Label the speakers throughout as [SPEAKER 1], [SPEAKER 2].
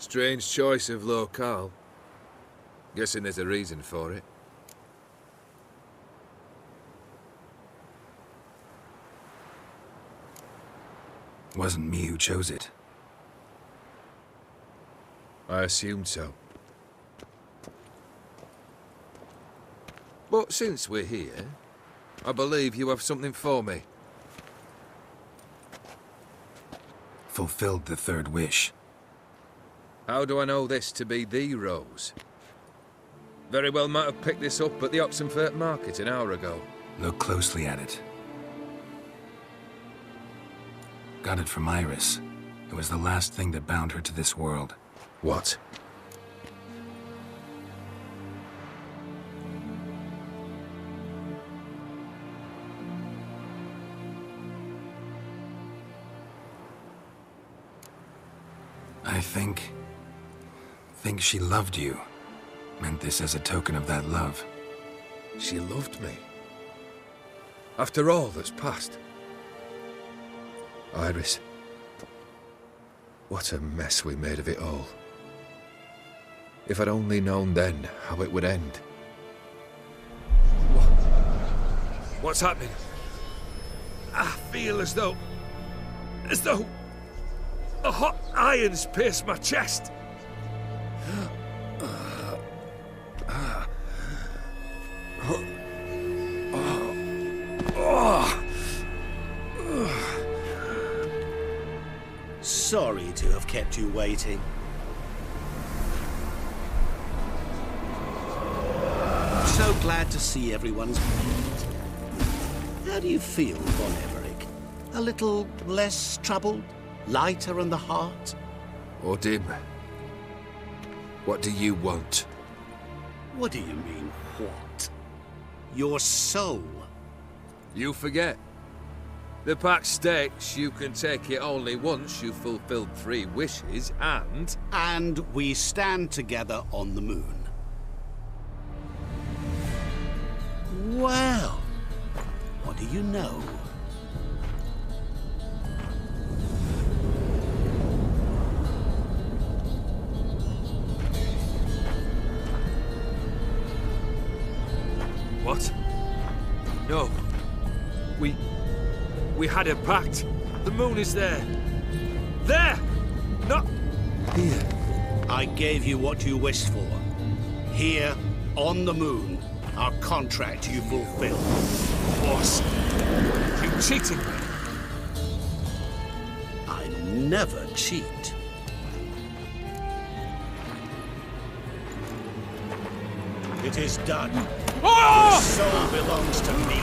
[SPEAKER 1] Strange choice of locale. Guessing there's a reason for it.
[SPEAKER 2] Wasn't me who chose it.
[SPEAKER 1] I assumed so. But since we're here, I believe you have something for me.
[SPEAKER 2] Fulfilled the third wish.
[SPEAKER 1] How do I know this to be the rose? Very well might have picked this up at the Oxenfurt market an hour ago.
[SPEAKER 2] Look closely at it. Got it from Iris. It was the last thing that bound her to this world.
[SPEAKER 1] What?
[SPEAKER 2] I think she loved you. Meant this as a token of that love.
[SPEAKER 1] She loved me. After all that's passed. Iris. What a mess we made of it all. If I'd only known then how it would end. What's happening? I feel as though a hot iron's pierced my chest.
[SPEAKER 3] Sorry to have kept you waiting. So glad to see everyone's moved. How do you feel, Von Everett? A little less troubled? Lighter in the heart?
[SPEAKER 1] Odim, what do you want?
[SPEAKER 3] What do you mean, what? Your soul.
[SPEAKER 1] You forget. The pact states you can take it only once you've fulfilled 3 wishes, and...
[SPEAKER 3] And we stand together on the moon. Well, what do you know?
[SPEAKER 1] What? No. We had a pact. The moon is there. There! Not here.
[SPEAKER 3] I gave you what you wished for. Here, on the moon, our contract you fulfilled.
[SPEAKER 1] Boss, you cheated me.
[SPEAKER 3] I never cheat. It is done. Your soul belongs to me.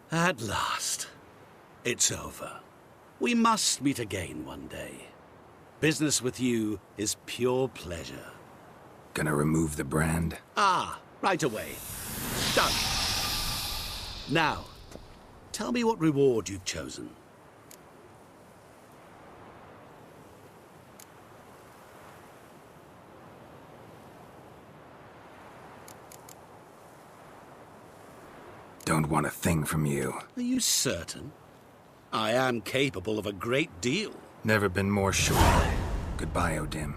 [SPEAKER 3] At last, it's over. We must meet again one day. Business with you is pure pleasure.
[SPEAKER 2] Gonna remove the brand?
[SPEAKER 3] Ah, right away. Done. Now, tell me what reward you've chosen.
[SPEAKER 2] Don't want a thing from you.
[SPEAKER 3] Are you certain? I am capable of a great deal.
[SPEAKER 2] Never been more sure. Goodbye, Odim.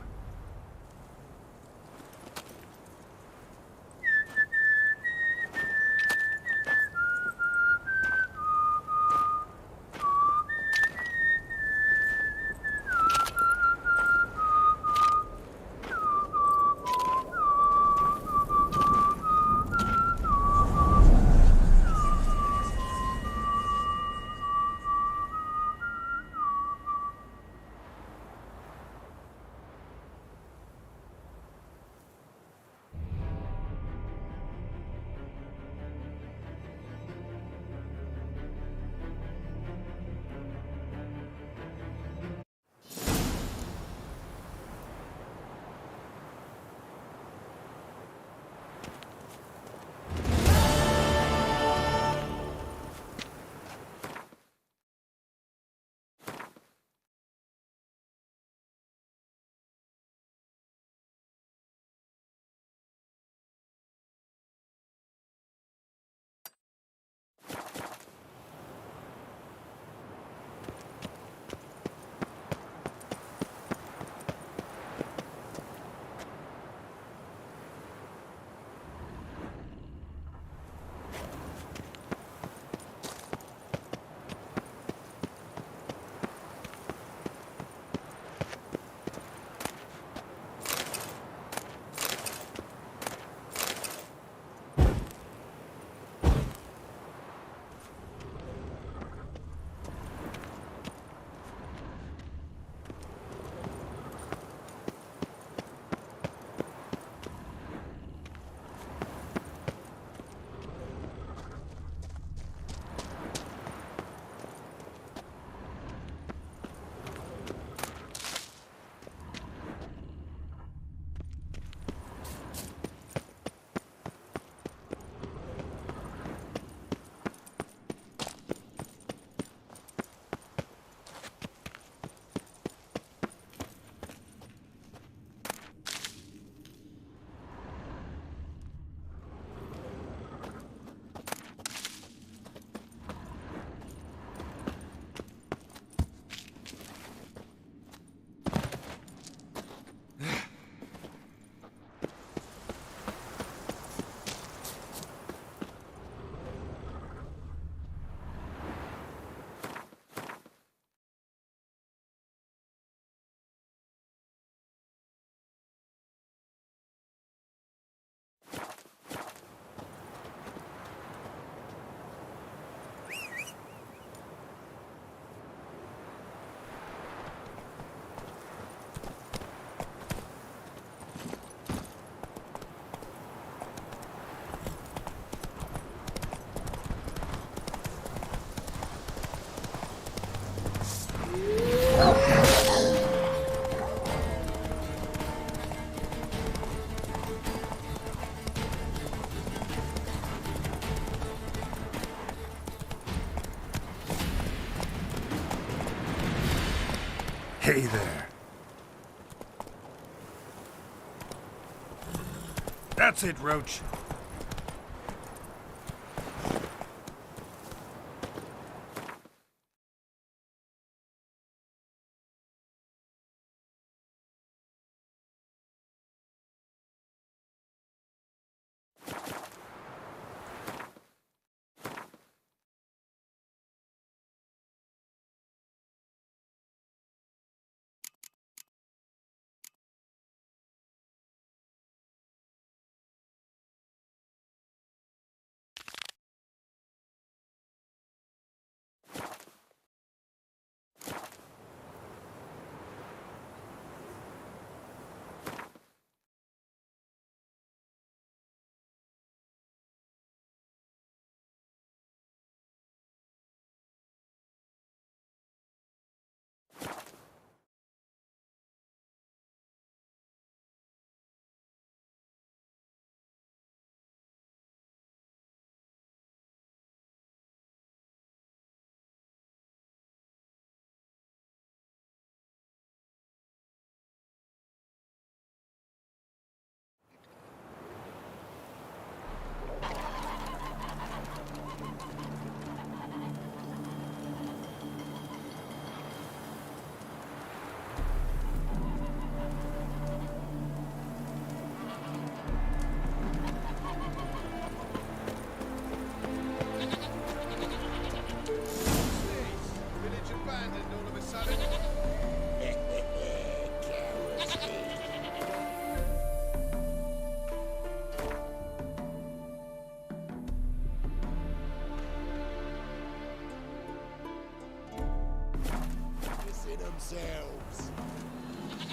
[SPEAKER 2] Hey there. That's it, Roach.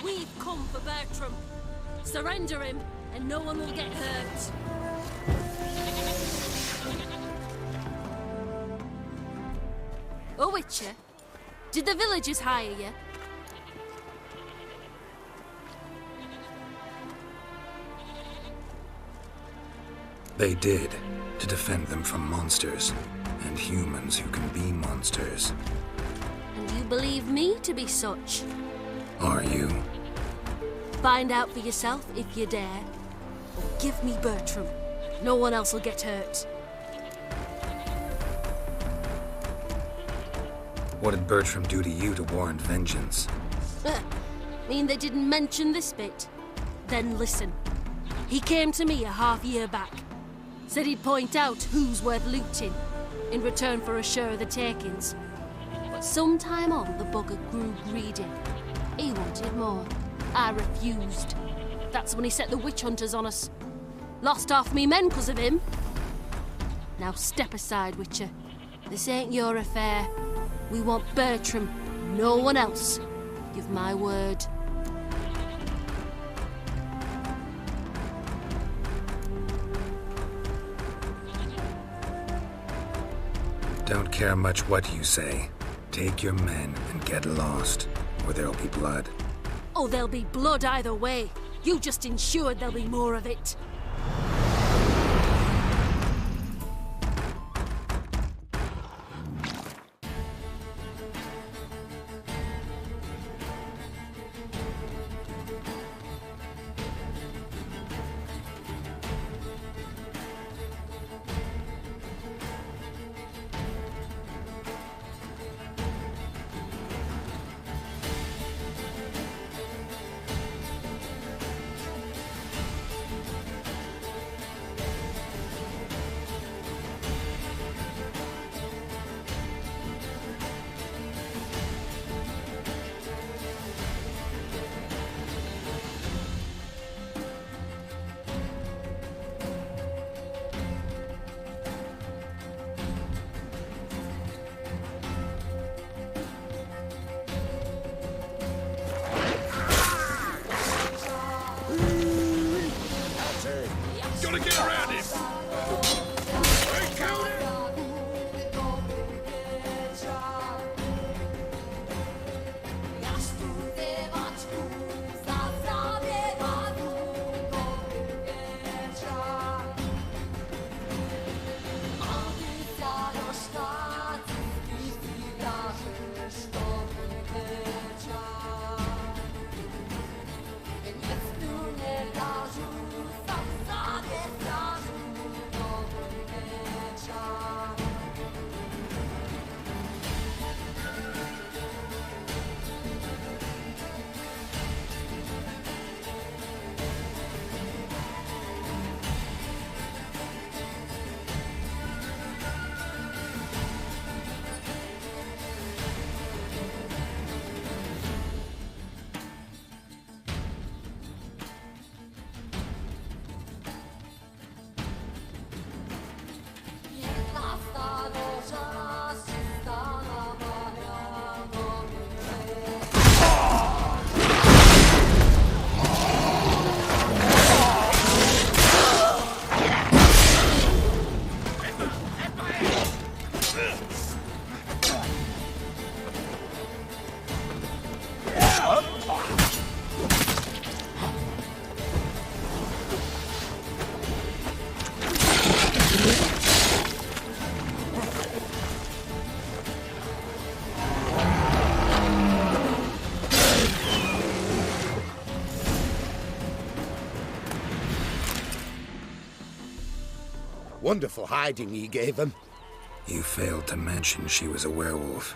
[SPEAKER 4] We've come for Bertram. Surrender him, and no one will get hurt. Oh, Witcher, did the villagers hire you?
[SPEAKER 2] They did, to defend them from monsters, and humans who can be monsters.
[SPEAKER 4] And you believe me to be such?
[SPEAKER 2] Are you?
[SPEAKER 4] Find out for yourself if you dare. Or give me Bertram. No one else will get hurt.
[SPEAKER 2] What did Bertram do to you to warrant vengeance?
[SPEAKER 4] Mean they didn't mention this bit? Then listen. He came to me a half-year back. Said he'd point out who's worth looting, in return for a share of the takings. But sometime on, the bugger grew greedy. He wanted more. I refused. That's when he set the witch hunters on us. Lost half me men 'cause of him. Now step aside, Witcher. This ain't your affair. We want Bertram, no one else. Give my word.
[SPEAKER 2] Don't care much what you say. Take your men and get lost, or there'll be blood.
[SPEAKER 4] Oh, there'll be blood either way. You just ensured there'll be more of it.
[SPEAKER 1] Gotta get around him!
[SPEAKER 3] Wonderful hiding he gave them.
[SPEAKER 2] You failed to mention she was a werewolf.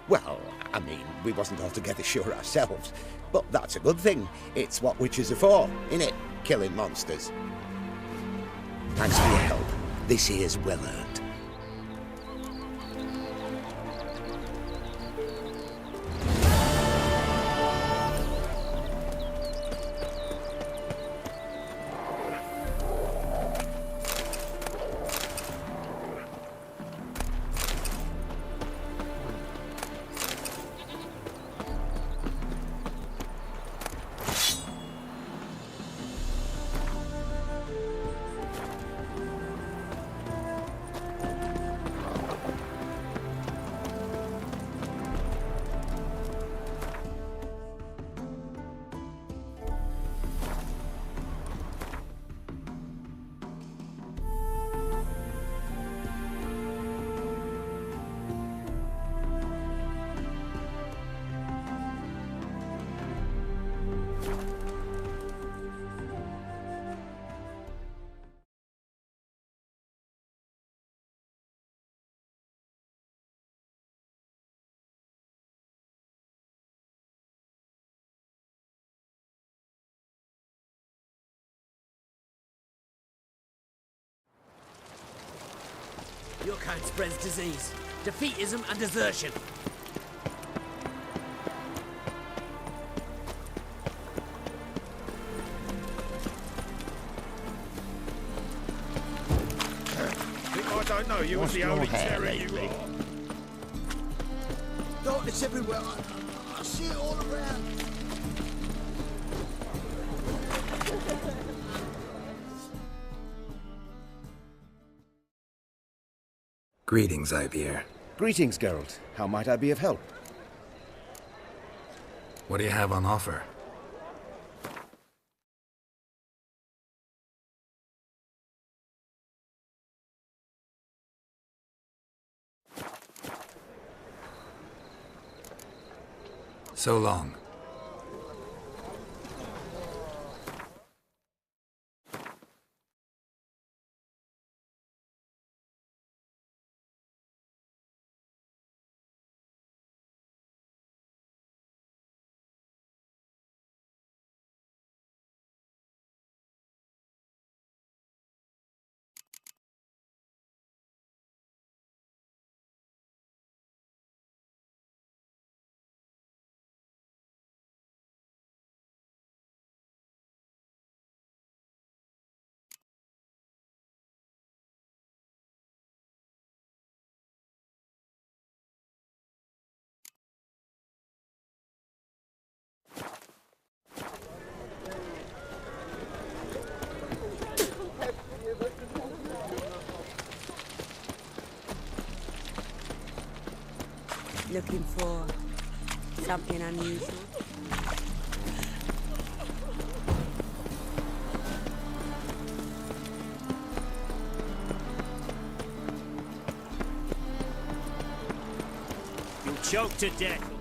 [SPEAKER 3] Well, I mean, we wasn't altogether sure ourselves. But that's a good thing. It's what witches are for, innit? Killing monsters. Thanks for your help. This here's well earned.
[SPEAKER 5] Your kind spreads disease, defeatism and desertion.
[SPEAKER 6] Think I don't know you was the only terror you are.
[SPEAKER 7] Darkness everywhere. I see it all around.
[SPEAKER 2] Greetings, Ivier.
[SPEAKER 8] Greetings, Geralt. How might I be of help?
[SPEAKER 2] What do you have on offer? So long.
[SPEAKER 9] Looking for something unusual?
[SPEAKER 5] You'll choke to death.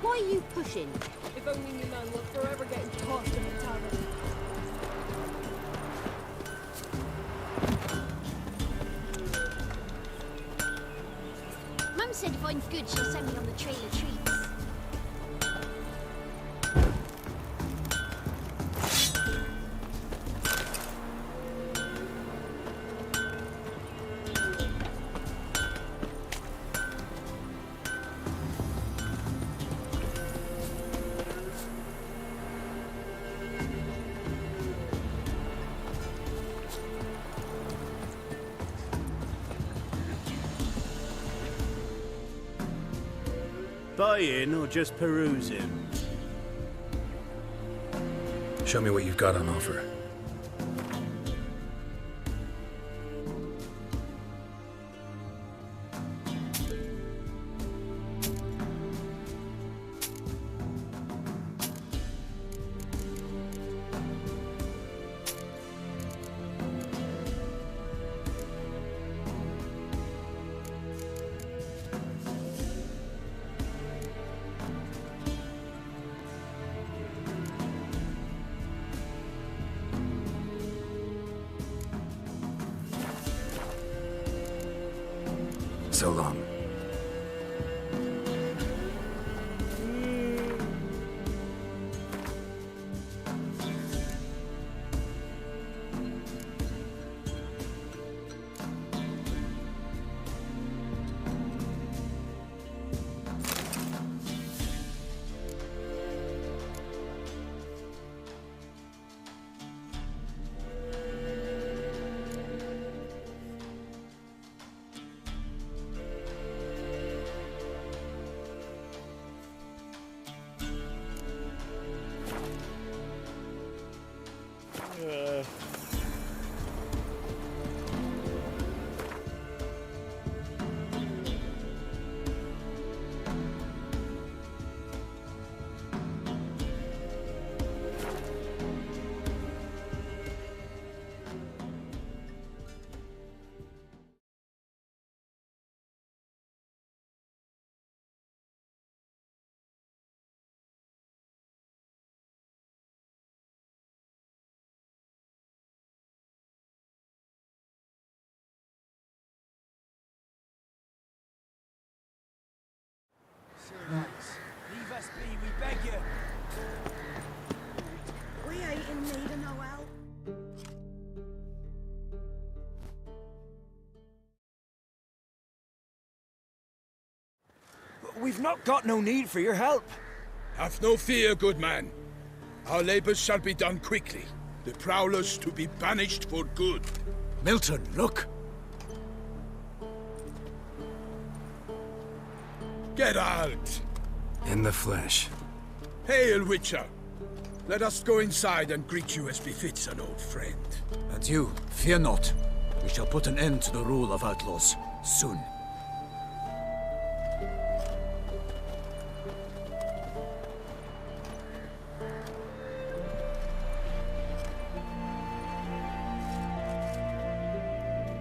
[SPEAKER 4] Why are you pushing? If only my man was forever getting tossed in the tavern.
[SPEAKER 10] Mum said if I'm good, she'll send me on the trail of treats.
[SPEAKER 6] buying or just perusing?
[SPEAKER 2] Show me what you've got on offer. So long.
[SPEAKER 5] Leave us be, we beg you.
[SPEAKER 7] We ain't in need of no help.
[SPEAKER 5] We've not got no need for your help.
[SPEAKER 6] Have no fear, good man. Our labors shall be done quickly. The prowlers to be banished for good.
[SPEAKER 5] Milton, look.
[SPEAKER 6] Geralt!
[SPEAKER 2] In the flesh.
[SPEAKER 6] Hail, Witcher! Let us go inside and greet you as befits an old friend.
[SPEAKER 5] And you, fear not. We shall put an end to the rule of outlaws, soon.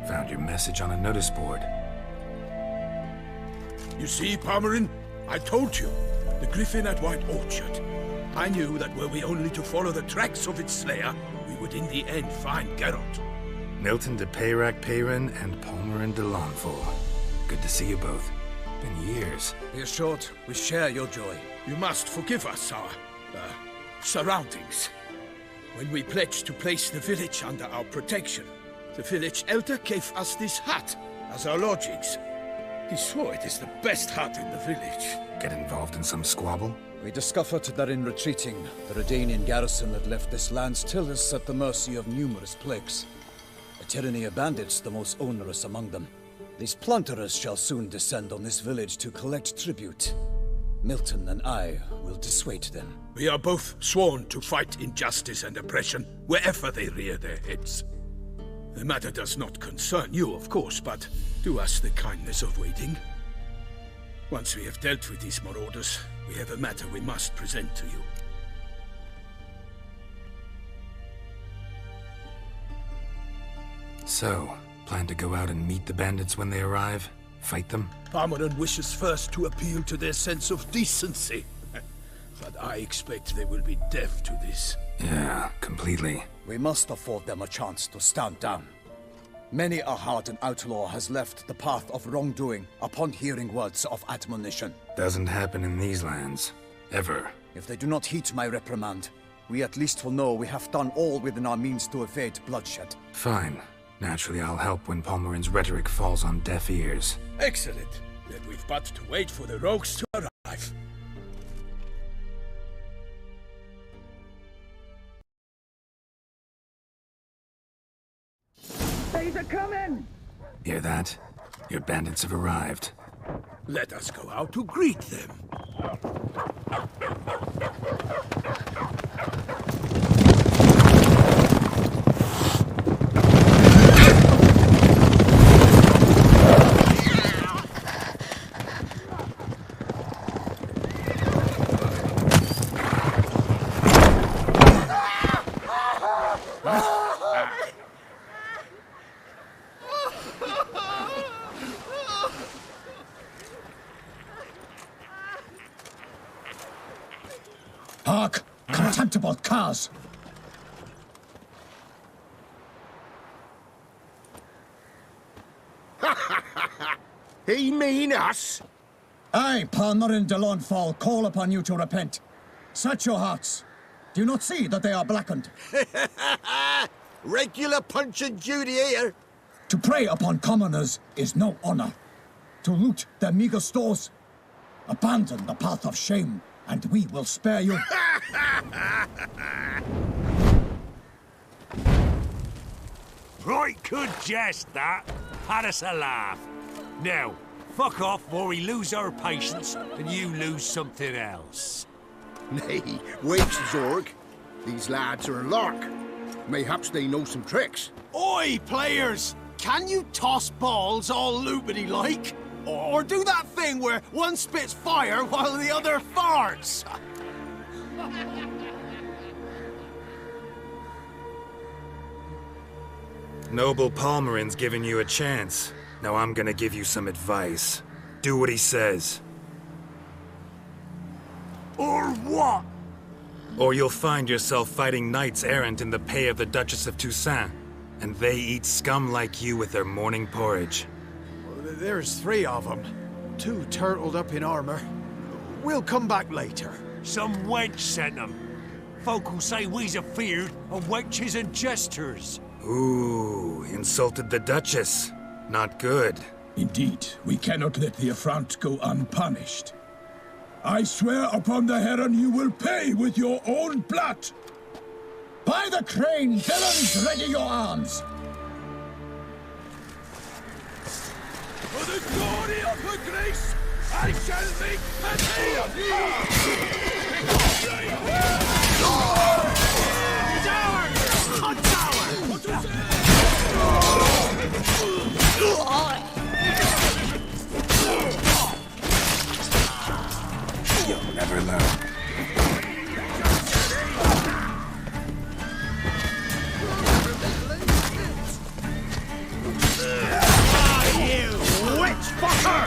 [SPEAKER 2] Found your message on a notice board.
[SPEAKER 6] You see, Palmerin? I told you. The griffin at White Orchard. I knew that were we only to follow the tracks of its slayer, we would in the end find Geralt.
[SPEAKER 2] Milton de Peyrac Peyrin and Palmerin de Lawnful. Good to see you both. Been years.
[SPEAKER 5] Be assured, we share your joy.
[SPEAKER 6] You must forgive us our, surroundings. When we pledged to place the village under our protection, the village elder gave us this hut as our lodgings. He swore it is the best hut in the village.
[SPEAKER 2] Get involved in some squabble?
[SPEAKER 11] We discovered that in retreating, the Redanian garrison that left this land still is at the mercy of numerous plagues. A tyranny of bandits, the most onerous among them. These plunderers shall soon descend on this village to collect tribute. Milton and I will dissuade them.
[SPEAKER 6] We are both sworn to fight injustice and oppression wherever they rear their heads. The matter does not concern you, of course, but do us the kindness of waiting. Once we have dealt with these marauders, we have a matter we must present to you.
[SPEAKER 2] So, plan to go out and meet the bandits when they arrive? Fight them?
[SPEAKER 6] Palmerin wishes first to appeal to their sense of decency. But I expect they will be deaf to this.
[SPEAKER 2] Yeah, completely.
[SPEAKER 11] We must afford them a chance to stand down. Many a hardened outlaw has left the path of wrongdoing upon hearing words of admonition.
[SPEAKER 2] Doesn't happen in these lands. Ever.
[SPEAKER 11] If they do not heed my reprimand, we at least will know we have done all within our means to evade bloodshed.
[SPEAKER 2] Fine. Naturally, I'll help when Palmerin's rhetoric falls on deaf ears.
[SPEAKER 6] Excellent. Then we've but to wait for the rogues to arrive.
[SPEAKER 7] They're coming!
[SPEAKER 2] Hear that? Your bandits have arrived.
[SPEAKER 6] Let us go out to greet them.
[SPEAKER 12] Hark! Contemptible curs!
[SPEAKER 3] He mean us?
[SPEAKER 12] I, Palmerin de Lawnfall, call upon you to repent. Search your hearts. Do you not see that they are blackened?
[SPEAKER 3] Regular Punch and Judy here.
[SPEAKER 12] To prey upon commoners is no honor. To loot their meager stores, abandon the path of shame, and we will spare you.
[SPEAKER 13] Right good jest, that. Had us a laugh. Now, fuck off or we lose our patience and you lose something else.
[SPEAKER 14] Nay, wait, Zorg. These lads are a lark. Mayhaps they know some tricks.
[SPEAKER 15] Oi, players! Can you toss balls all loopity-like? Or do that thing where one spits fire while the other farts?
[SPEAKER 2] Noble Palmerin's giving you a chance. Now I'm gonna give you some advice. Do what he says.
[SPEAKER 13] Or what?
[SPEAKER 2] Or you'll find yourself fighting knights errant in the pay of the Duchess of Toussaint. And they eat scum like you with their morning porridge.
[SPEAKER 15] There's 3 of them. 2 turtled up in armor. We'll come back later.
[SPEAKER 13] Some wench sent them. Folk will say we's afeard of wenches and jesters.
[SPEAKER 2] Ooh, insulted the Duchess. Not good.
[SPEAKER 6] Indeed, we cannot let the affront go unpunished. I swear upon the Heron you will pay with your own blood!
[SPEAKER 12] By the crane, villains, ready your arms!
[SPEAKER 6] For the glory of her grace, I shall make petty of
[SPEAKER 15] It's ours! Hunt's ours!
[SPEAKER 6] What to say?
[SPEAKER 2] You'll never learn.
[SPEAKER 15] Witch fucker!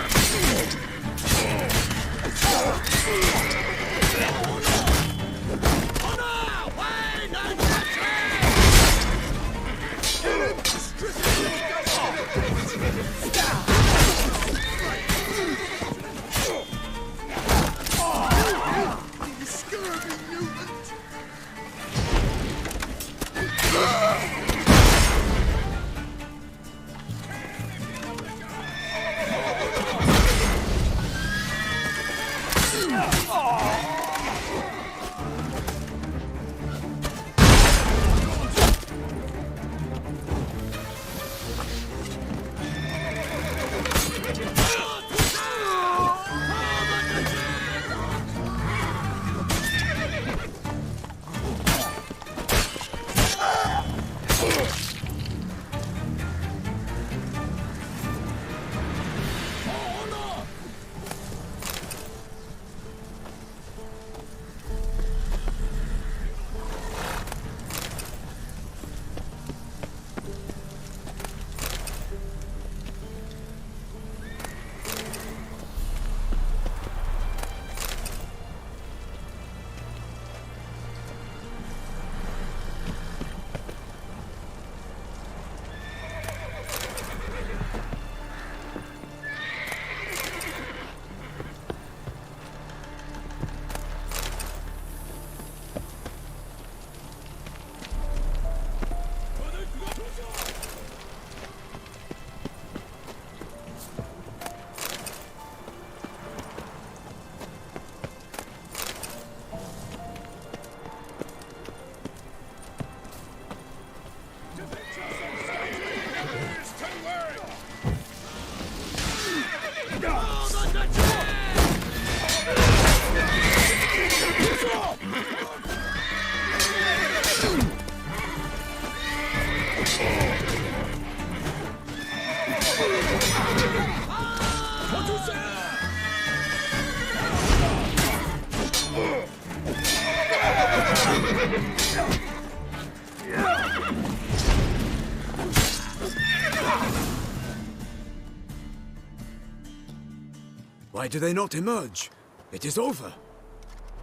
[SPEAKER 11] Why do they not emerge? It is over.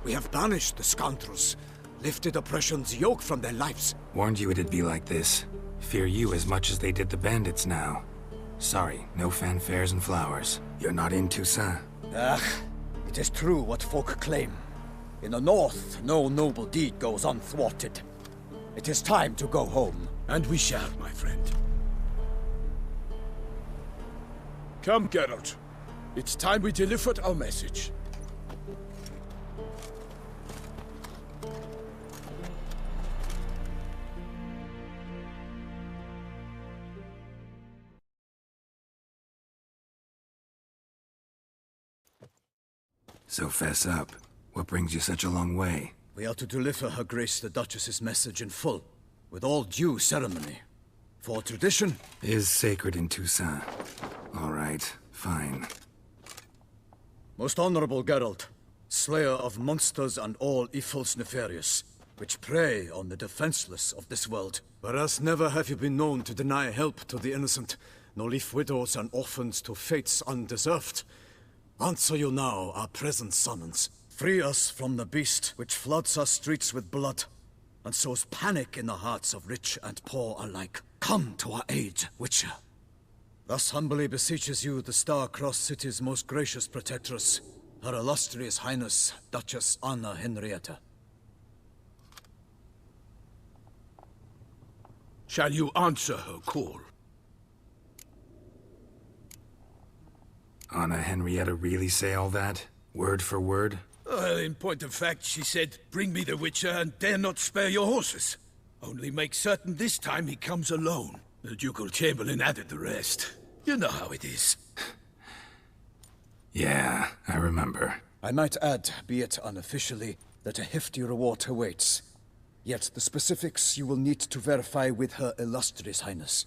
[SPEAKER 11] We have banished the scoundrels, lifted oppression's yoke from their lives.
[SPEAKER 2] Warned you it'd be like this. Fear you as much as they did the bandits now. Sorry, no fanfares and flowers. You're not in Toussaint.
[SPEAKER 11] It is true what folk claim. In the north, no noble deed goes unthwarted. It is time to go home.
[SPEAKER 6] And we shall, my friend. Come, Geralt. It's time we delivered our message.
[SPEAKER 2] So fess up. What brings you such a long way?
[SPEAKER 11] We are to deliver Her Grace the Duchess's message in full, with all due ceremony. For tradition
[SPEAKER 2] is sacred in Toussaint. All right, fine.
[SPEAKER 11] Most honorable Geralt, slayer of monsters and all evils nefarious, which prey on the defenseless of this world. Whereas never have you been known to deny help to the innocent, nor leave widows and orphans to fates undeserved. Answer you now our present summons. Free us from the beast which floods our streets with blood, and sows panic in the hearts of rich and poor alike. Come to our aid, Witcher. Thus humbly beseeches you the Star-Crossed City's most gracious protectress, Her Illustrious Highness, Duchess Anna Henrietta.
[SPEAKER 6] Shall you answer her call?
[SPEAKER 2] Anna Henrietta really say all that? Word for word?
[SPEAKER 6] Well, in point of fact, she said, "Bring me the Witcher and dare not spare your horses. Only make certain this time he comes alone." The Ducal Chamberlain added the rest. You know how it is.
[SPEAKER 2] Yeah, I remember.
[SPEAKER 11] I might add, be it unofficially, that a hefty reward awaits. Yet the specifics you will need to verify with Her Illustrious Highness.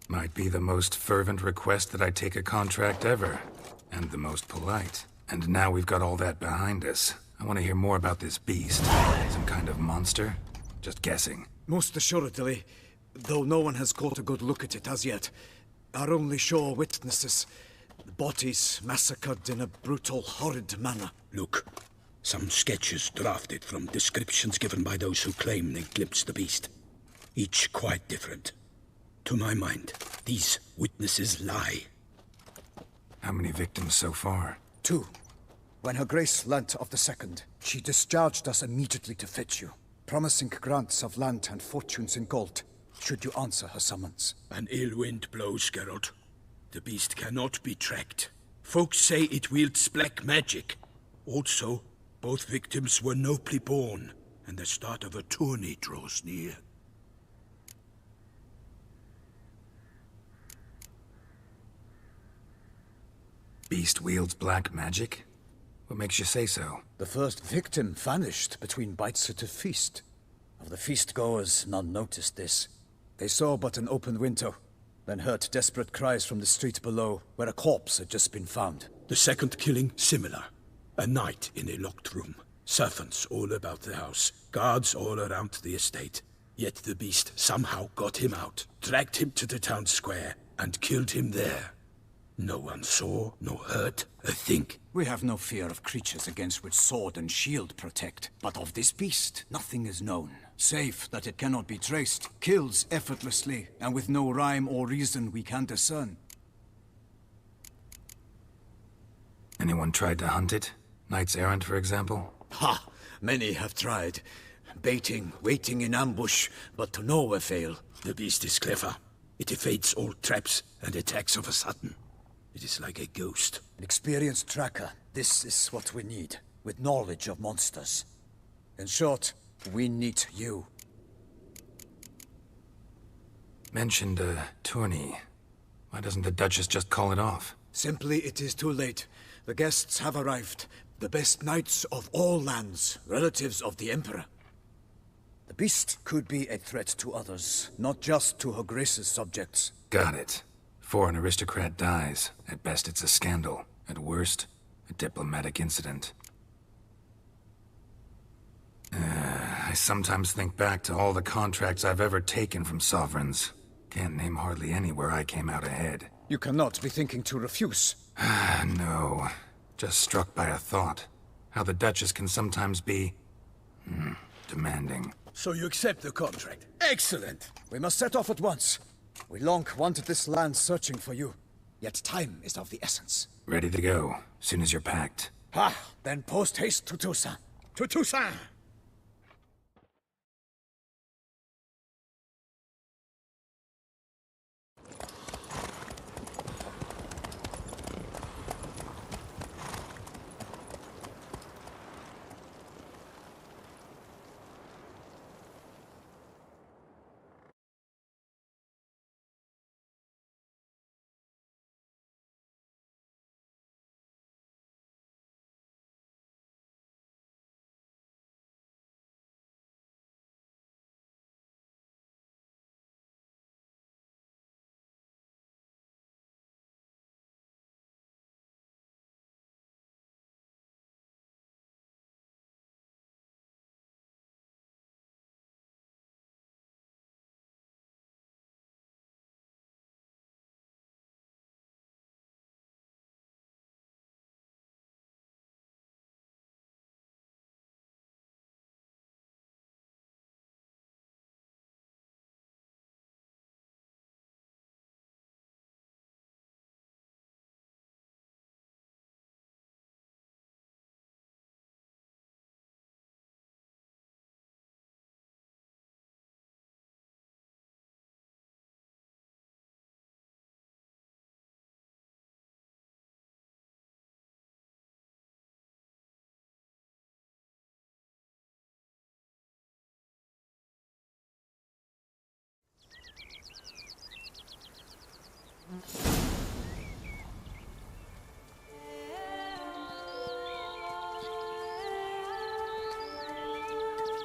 [SPEAKER 2] Might be the most fervent request that I take a contract ever. And the most polite. And now we've got all that behind us. I want to hear more about this beast. Some kind of monster? Just guessing.
[SPEAKER 11] Most assuredly, though no one has caught a good look at it as yet. Our only sure witnesses. Bodies massacred in a brutal, horrid manner.
[SPEAKER 6] Look, some sketches drafted from descriptions given by those who claim they glimpsed the beast. Each quite different. To my mind, these witnesses lie.
[SPEAKER 2] How many victims so far?
[SPEAKER 11] 2. When Her Grace learnt of the second, she discharged us immediately to fetch you, promising grants of land and fortunes in gold, should you answer her summons.
[SPEAKER 6] An ill wind blows, Geralt. The beast cannot be tracked. Folks say it wields black magic. Also, both victims were nobly born, and the start of a tourney draws near.
[SPEAKER 2] Beast wields black magic? What makes you say so?
[SPEAKER 11] The first victim vanished between bites at a feast. Of the feast-goers, none noticed this. They saw but an open window, then heard desperate cries from the street below, where a corpse had just been found.
[SPEAKER 6] The second killing, similar. A night in a locked room. Servants all about the house. Guards all around the estate. Yet the beast somehow got him out, dragged him to the town square, and killed him there. No one saw, nor heard a thing.
[SPEAKER 11] We have no fear of creatures against which sword and shield protect. But of this beast, nothing is known. Save that it cannot be traced, kills effortlessly, and with no rhyme or reason we can discern.
[SPEAKER 2] Anyone tried to hunt it? Knights errant, for example?
[SPEAKER 11] Ha! Many have tried. Baiting, waiting in ambush, but to no avail.
[SPEAKER 6] The beast is clever. It evades all traps and attacks of a sudden. It is like a ghost.
[SPEAKER 11] An experienced tracker. This is what we need, with knowledge of monsters. In short, we need you.
[SPEAKER 2] Mentioned a tourney. Why doesn't the Duchess just call it off?
[SPEAKER 11] Simply, it is too late. The guests have arrived. The best knights of all lands, relatives of the Emperor. The beast could be a threat to others, not just to Her Grace's subjects.
[SPEAKER 2] Got it. Before an aristocrat dies, at best it's a scandal. At worst, a diplomatic incident. sometimes think back to all the contracts I've ever taken from sovereigns. Can't name hardly any where I came out ahead.
[SPEAKER 11] You cannot be thinking to refuse.
[SPEAKER 2] No. Just struck by a thought. How the Duchess can sometimes be... demanding.
[SPEAKER 6] So you accept the contract. Excellent!
[SPEAKER 11] We must set off at once. We long wanted this land searching for you. Yet time is of the essence.
[SPEAKER 2] Ready to go, soon as you're packed.
[SPEAKER 11] Then post haste to Toussaint.
[SPEAKER 6] To Toussaint!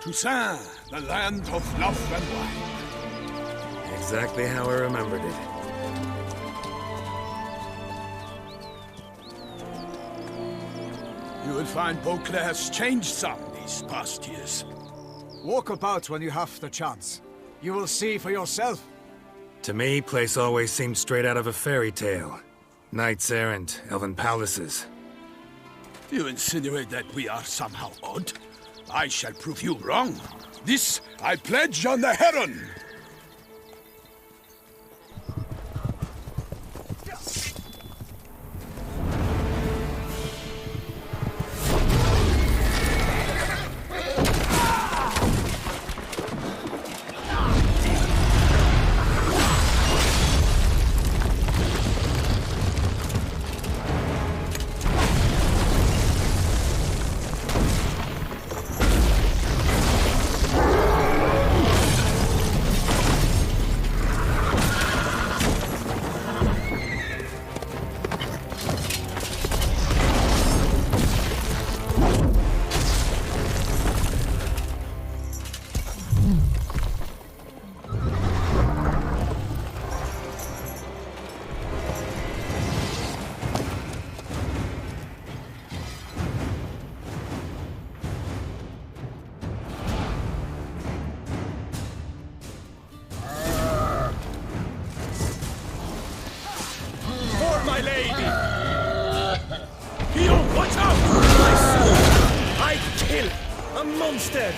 [SPEAKER 6] Toussaint, the land of love and wine.
[SPEAKER 2] Exactly how I remembered it.
[SPEAKER 6] You will find Beauclair has changed some these past years.
[SPEAKER 11] Walk about when you have the chance. You will see for yourself.
[SPEAKER 2] To me, place always seemed straight out of a fairy tale. Knights errant, elven palaces.
[SPEAKER 6] You insinuate that we are somehow odd? I shall prove you wrong. This I pledge on the Heron! My lady! Guillaume, watch out! My sword! I kill a monster!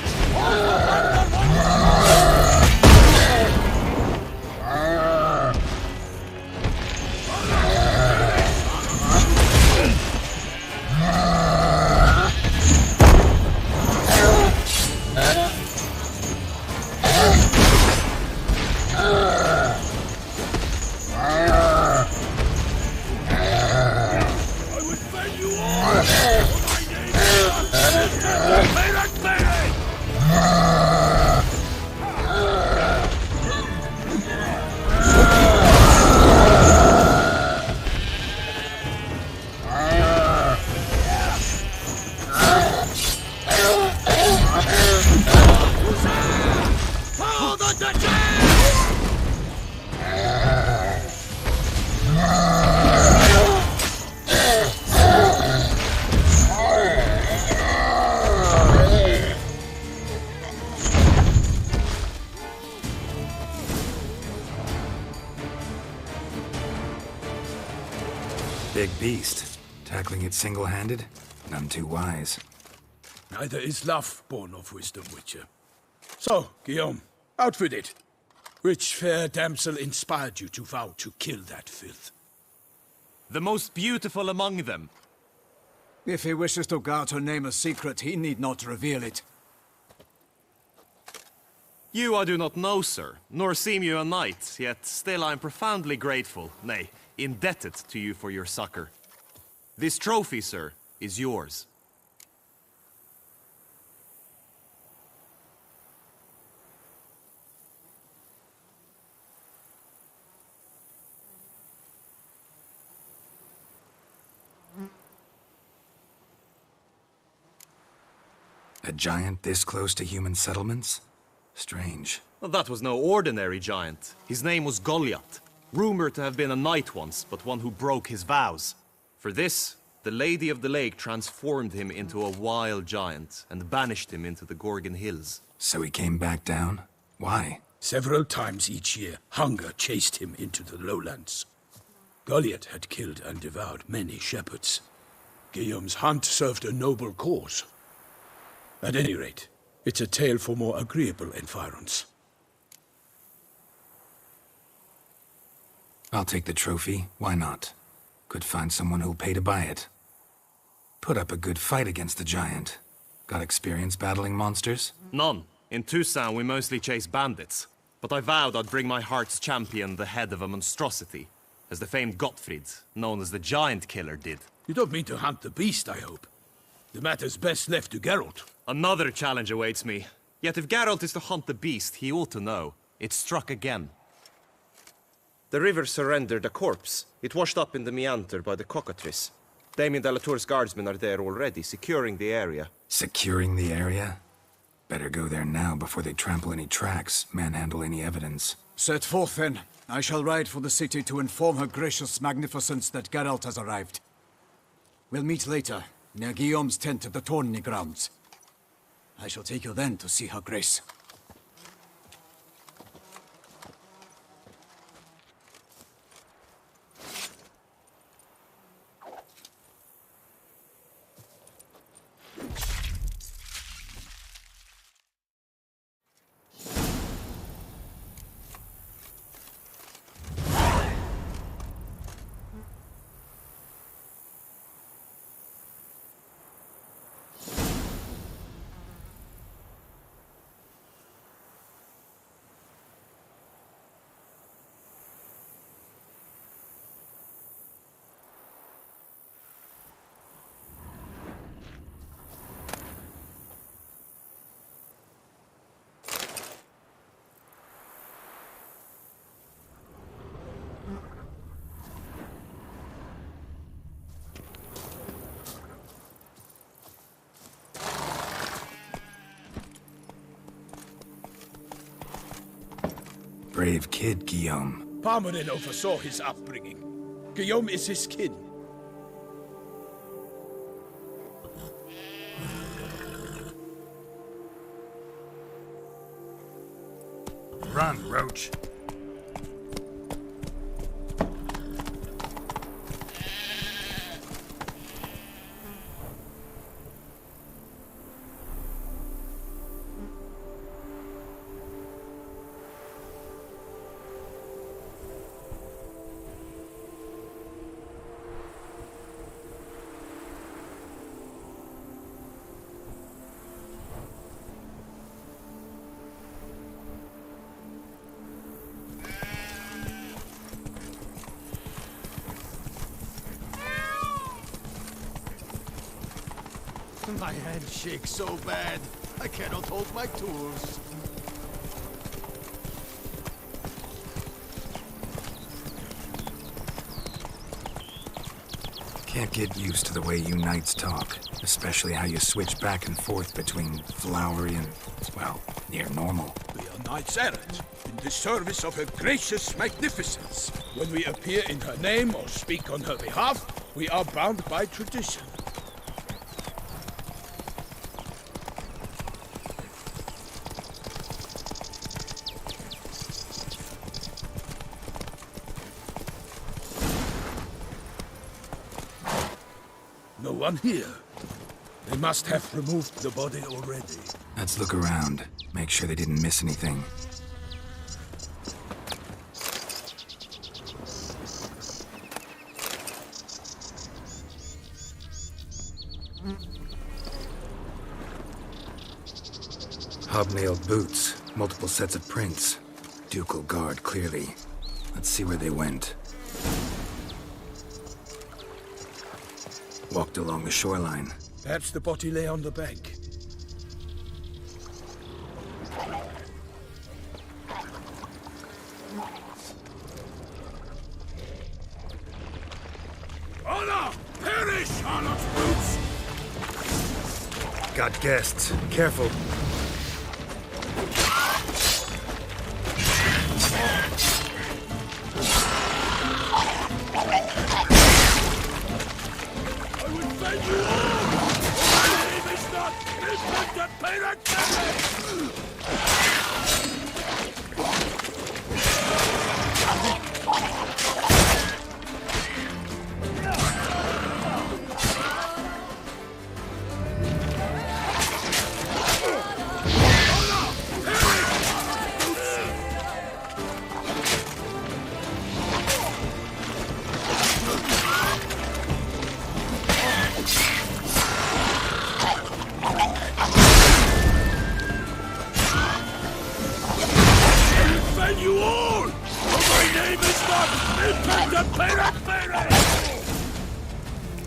[SPEAKER 2] big beast. Tackling it single-handed? None too wise.
[SPEAKER 6] Neither is love born of wisdom, Witcher. So, Guillaume, out with it. Which fair damsel inspired you to vow to kill that filth?
[SPEAKER 16] The most beautiful among them.
[SPEAKER 11] If he wishes to guard her name a secret, he need not reveal it.
[SPEAKER 16] You I do not know, sir, nor seem you a knight, yet still I am profoundly grateful, nay, indebted to you for your succor. This trophy, sir, is yours.
[SPEAKER 2] A giant this close to human settlements? Strange.
[SPEAKER 16] Well, that was no ordinary giant. His name was Goliath, rumored to have been a knight once, but one who broke his vows. For this, the Lady of the Lake transformed him into a wild giant and banished him into the Gorgon Hills.
[SPEAKER 2] So he came back down? Why?
[SPEAKER 6] Several times each year, hunger chased him into the lowlands. Goliath had killed and devoured many shepherds. Guillaume's hunt served a noble cause. At any rate, it's a tale for more agreeable environs.
[SPEAKER 2] I'll take the trophy. Why not? Could find someone who'll pay to buy it. Put up a good fight against the giant. Got experience battling monsters?
[SPEAKER 16] None. In Toussaint, we mostly chase bandits. But I vowed I'd bring my heart's champion the head of a monstrosity, as the famed Gottfried, known as the Giant Killer, did.
[SPEAKER 6] You don't mean to hunt the beast, I hope. The matter's best left to Geralt.
[SPEAKER 16] Another challenge awaits me. Yet if Geralt is to hunt the beast, he ought to know. It struck again.
[SPEAKER 17] The river surrendered a corpse. It washed up in the meander by the cockatrice. Damien de la Tour's guardsmen are there already, securing the area.
[SPEAKER 2] Securing the area? Better go there now before they trample any tracks, manhandle any evidence.
[SPEAKER 11] Set forth, then. I shall ride for the city to inform her gracious magnificence that Geralt has arrived. We'll meet later, near Guillaume's tent at the Tourney grounds. I shall take you then to see her grace.
[SPEAKER 2] Brave kid, Guillaume.
[SPEAKER 6] Parmanin oversaw his upbringing. Guillaume is his kin.
[SPEAKER 2] Run, Roach.
[SPEAKER 15] My hand shakes so bad, I cannot hold my tools.
[SPEAKER 2] Can't get used to the way you knights talk, especially how you switch back and forth between flowery and, well, near normal.
[SPEAKER 6] We are knights errant, in the service of her gracious magnificence. When we appear in her name or speak on her behalf, we are bound by tradition. one here. They must have removed the body already.
[SPEAKER 2] Let's look around. Make sure they didn't miss anything. Hobnailed boots, multiple sets of prints. Ducal guard, clearly. Let's see where they went. Walked along the shoreline.
[SPEAKER 6] Perhaps the body lay on the bank.
[SPEAKER 13] Honor! Perish, Honor's boots!
[SPEAKER 2] Got guests. Careful.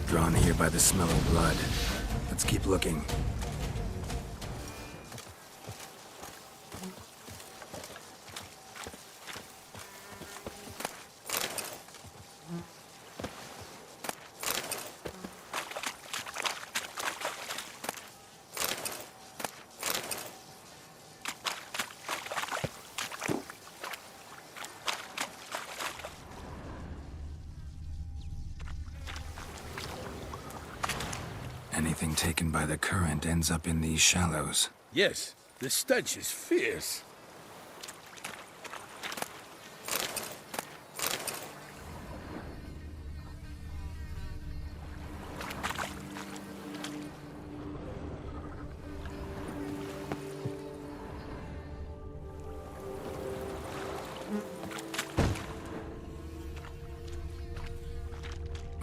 [SPEAKER 2] Drawn here by the smell of blood. Let's keep looking. Anything taken by the current ends up in these shallows.
[SPEAKER 6] Yes, the stench is fierce.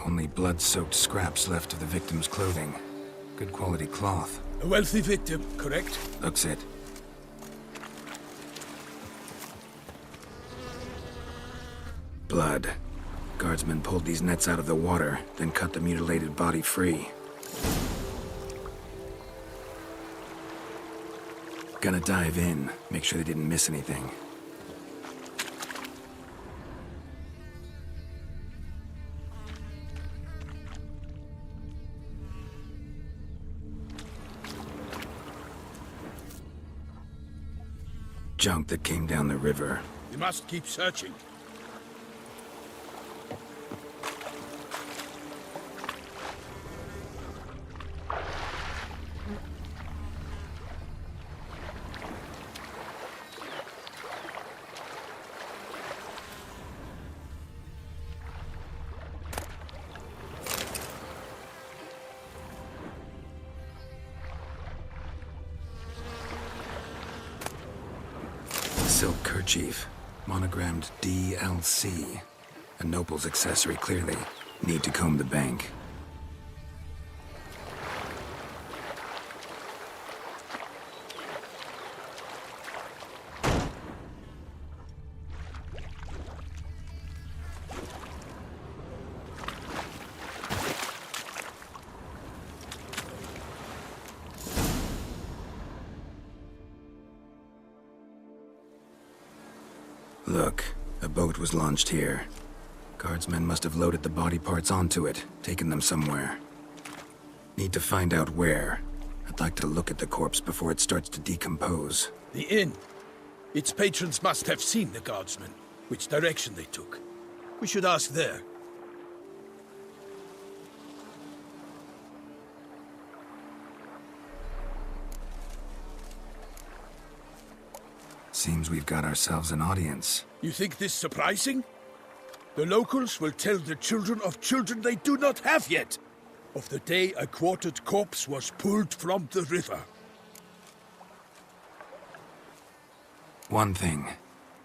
[SPEAKER 2] Only blood-soaked scraps left of the victim's clothing. Good quality cloth.
[SPEAKER 6] A wealthy victim, correct?
[SPEAKER 2] Looks it. Blood. Guardsmen pulled these nets out of the water, then cut the mutilated body free. Gonna dive in, make sure they didn't miss anything. Junk that came down the river.
[SPEAKER 6] You must keep searching.
[SPEAKER 2] Silk kerchief, monogrammed DLC. A noble's accessory, clearly. Need to comb the bank. Look, a boat was launched here. Guardsmen must have loaded the body parts onto it, taken them somewhere. Need to find out where. I'd like to look at the corpse before it starts to decompose.
[SPEAKER 6] The inn. Its patrons must have seen the guardsmen, which direction they took. We should ask there.
[SPEAKER 2] Seems we've got ourselves an audience.
[SPEAKER 6] You think this surprising? The locals will tell the children of children they do not have yet. of the day a quartered corpse was pulled from the river.
[SPEAKER 2] One thing.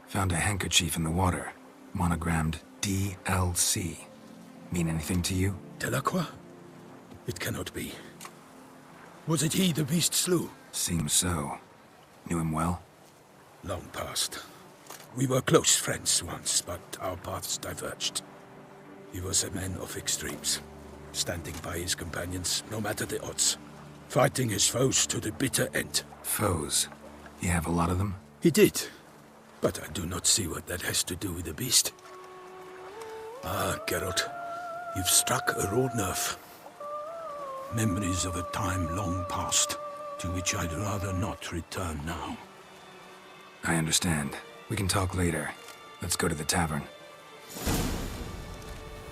[SPEAKER 2] Found a handkerchief in the water. Monogrammed DLC. Mean anything to you?
[SPEAKER 6] Delacroix? It cannot be. Was it he the beast slew?
[SPEAKER 2] Seems so. Knew him well?
[SPEAKER 6] Long past. We were close friends once, but our paths diverged. He was a man of extremes, standing by his companions no matter the odds, fighting his foes to the bitter end.
[SPEAKER 2] Foes? You have a lot of them?
[SPEAKER 6] He did, but I do not see what that has to do with the beast. Ah, Geralt, you've struck a raw nerve. Memories of a time long past, to which I'd rather not return now.
[SPEAKER 2] I understand. We can talk later. Let's go to the tavern.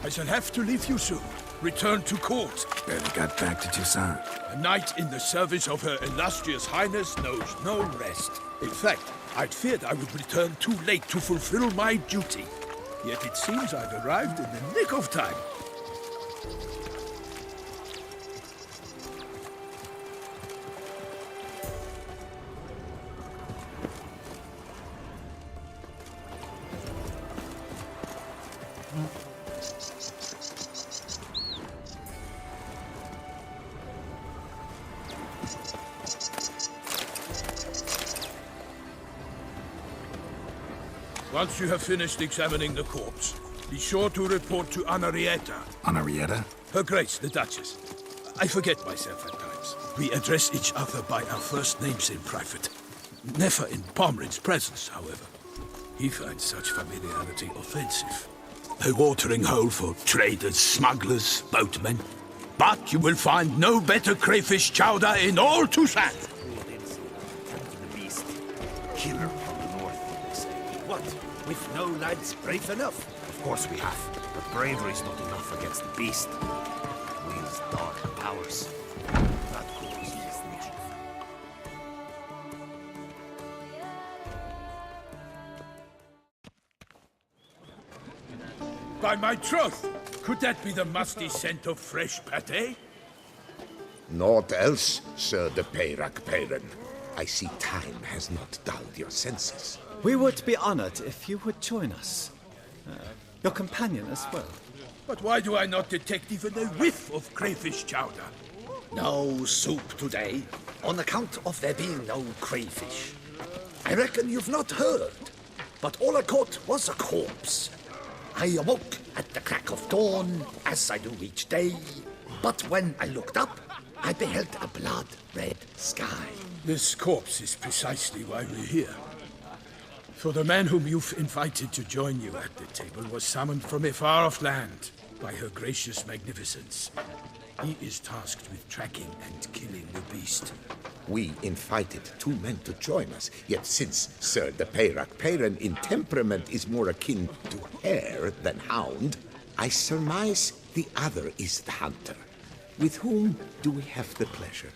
[SPEAKER 6] I shall have to leave you soon. Return to court.
[SPEAKER 2] Barely got back to Toussaint.
[SPEAKER 6] A knight in the service of Her Illustrious Highness knows no rest. In fact, I'd feared I would return too late to fulfill my duty. Yet it seems I've arrived in the nick of time. Once you have finished examining the corpse, be sure to report to Anarietta.
[SPEAKER 2] Anarietta?
[SPEAKER 6] Her Grace, the Duchess. I forget myself at times. We address each other by our first names in private. Never in Pomrin's presence, however. He finds such familiarity offensive. A watering hole for traders, smugglers, boatmen. But you will find no better crayfish chowder in all Toussaint.
[SPEAKER 18] The beast. Killer from the north, they say. What? We've no lads brave enough? Of course we have. But bravery's not enough against the beast. Will's dark powers. That causes his mischief.
[SPEAKER 6] By my troth! Could that be the musty scent of fresh pâté?
[SPEAKER 3] Naught else, Sir de Peyrac-Peyran. I see time has not dulled your senses.
[SPEAKER 19] We would be honored if you would join us. Your companion as well.
[SPEAKER 6] But why do I not detect even a whiff of crayfish chowder?
[SPEAKER 18] No soup today, on account of there being no crayfish. I reckon you've not heard, but all I caught was a corpse. I awoke at the crack of dawn, as I do each day, but when I looked up, I beheld a blood-red sky.
[SPEAKER 6] This corpse is precisely why we're here. For the man whom you've invited to join you at the table was summoned from a far-off land by her gracious magnificence. He is tasked with tracking and killing the beast.
[SPEAKER 3] We invited two men to join us, yet since Sir de Peyrac-Peyran in temperament is more akin to hare than hound, I surmise the other is the hunter. With whom do we have the pleasure?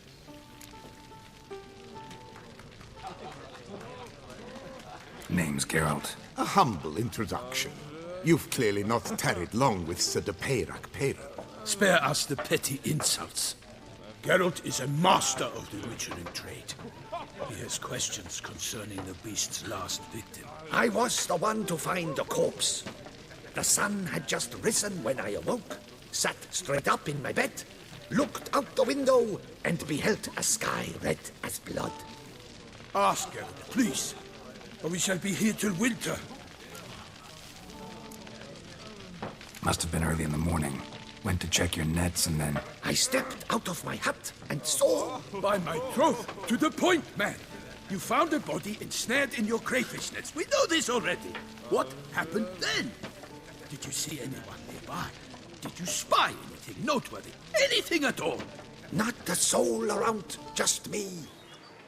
[SPEAKER 2] Name's Geralt.
[SPEAKER 3] A humble introduction. You've clearly not tarried long with Sir de Peyrac-Peyran.
[SPEAKER 6] Spare us the petty insults. Geralt is a master of the witchering trade. He has questions concerning the beast's last victim.
[SPEAKER 18] I was the one to find the corpse. The sun had just risen when I awoke, sat straight up in my bed, looked out the window, and beheld a sky red as blood.
[SPEAKER 6] Ask Geralt, please, or we shall be here till winter.
[SPEAKER 2] Must have been early in the morning. Went to check your nets and then...
[SPEAKER 18] I stepped out of my hut and saw...
[SPEAKER 6] By my troth, to the point, man! You found a body ensnared in your crayfish nets. We know this already. What happened then? Did you see anyone nearby? Did you spy anything noteworthy? Anything at all?
[SPEAKER 18] Not a soul around, just me.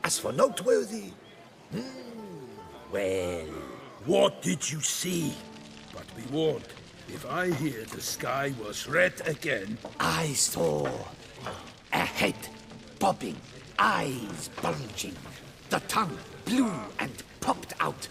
[SPEAKER 18] As for noteworthy... well...
[SPEAKER 6] What did you see? But be warned. If I hear the sky was red again...
[SPEAKER 18] I saw a head bobbing, eyes bulging, the tongue blew and popped out.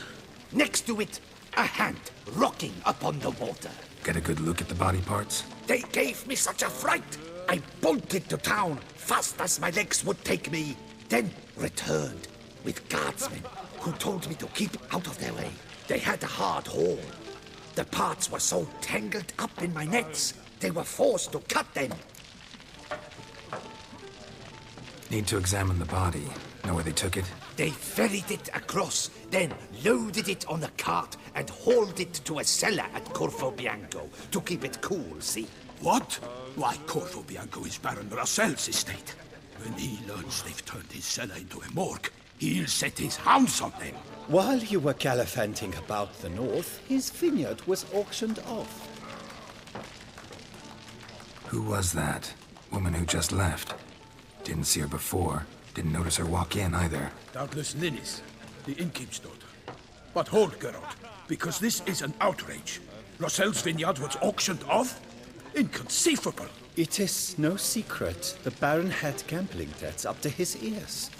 [SPEAKER 18] Next to it, a hand rocking upon the water.
[SPEAKER 2] Get a good look at the body parts?
[SPEAKER 18] They gave me such a fright, I bolted to town fast as my legs would take me, then returned with guardsmen who told me to keep out of their way. They had a hard haul. The parts were so tangled up in my nets, they were forced to cut them.
[SPEAKER 2] Need to examine the body. Know where they took it?
[SPEAKER 18] They ferried it across, then loaded it on a cart and hauled it to a cellar at Corvo Bianco to keep it cool, see?
[SPEAKER 6] What? Why, Corvo Bianco is Baron Russell's estate. When he learns they've turned his cellar into a morgue, he'll set his hounds on them.
[SPEAKER 19] While you were gallivanting about the north, his vineyard was auctioned off.
[SPEAKER 2] Who was that? Woman who just left. Didn't see her before. Didn't notice her walk in either.
[SPEAKER 6] Doubtless Linnis, the innkeep's daughter. But hold, Geralt, because this is an outrage. Russell's vineyard was auctioned off? Inconceivable!
[SPEAKER 19] It is no secret the Baron had gambling debts up to his ears.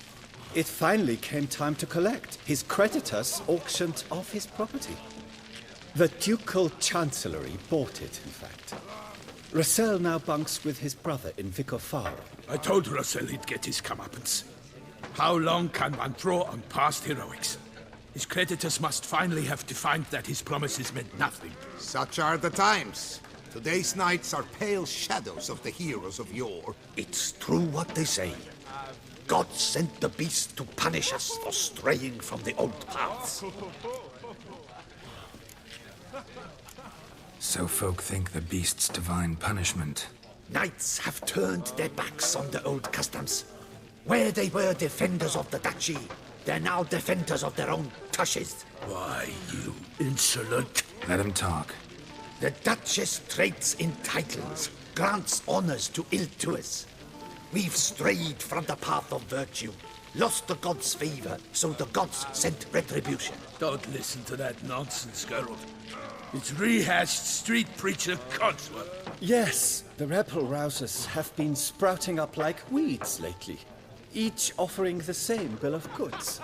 [SPEAKER 19] It finally came time to collect. His creditors auctioned off his property. The Ducal Chancellery bought it, in fact. Russell now bunks with his brother in Vicofaro.
[SPEAKER 6] I told Russell he'd get his comeuppance. How long can one draw on past heroics? His creditors must finally have defined that his promises meant nothing.
[SPEAKER 14] Such are the times. Today's knights are pale shadows of the heroes of yore.
[SPEAKER 18] It's true what they say. God sent the beast to punish us for straying from the old paths.
[SPEAKER 2] So folk think the beast's divine punishment.
[SPEAKER 18] Knights have turned their backs on the old customs. Where they were defenders of the duchy, they're now defenders of their own tushes.
[SPEAKER 6] Why, you insolent...
[SPEAKER 2] Let him talk.
[SPEAKER 18] The Duchess trades in titles, grants honors to ill-doers. We've strayed from the path of virtue, lost the gods' favor, so the gods sent retribution.
[SPEAKER 6] Don't listen to that nonsense, Geralt. It's rehashed street preacher codswell.
[SPEAKER 19] Yes, the rebel rousers have been sprouting up like weeds lately, each offering the same bill of goods.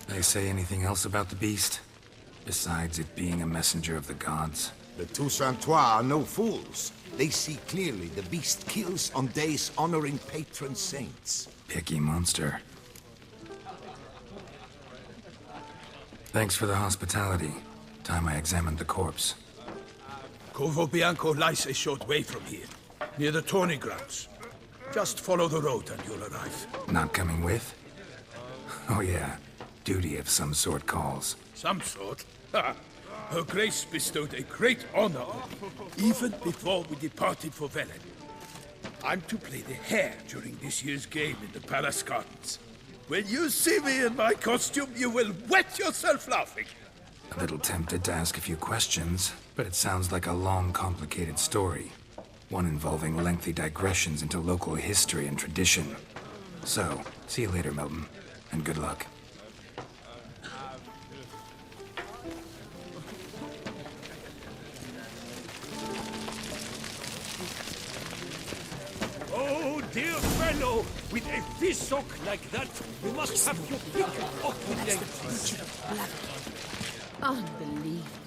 [SPEAKER 2] They say anything else about the beast? Besides it being a messenger of the gods?
[SPEAKER 14] The Toussaintois are no fools. They see clearly the beast kills on days honoring patron saints.
[SPEAKER 2] Picky monster. Thanks for the hospitality. Time I examined the corpse.
[SPEAKER 6] Corvo Bianco lies a short way from here, near the tourney grounds. Just follow the road and you'll arrive.
[SPEAKER 2] Not coming with? Oh yeah, duty of some sort calls.
[SPEAKER 6] Some sort? Ha! Her Grace bestowed a great honor on me, even before we departed for Velen. I'm to play the hare during this year's game in the palace gardens. When you see me in my costume, you will wet yourself laughing.
[SPEAKER 2] A little tempted to ask a few questions, but it sounds like a long, complicated story. One involving lengthy digressions into local history and tradition. So, see you later, Milton, and good luck.
[SPEAKER 13] Oh, dear fellow, with a fissock like that, you must have your pick of the ladies.
[SPEAKER 4] Unbelievable.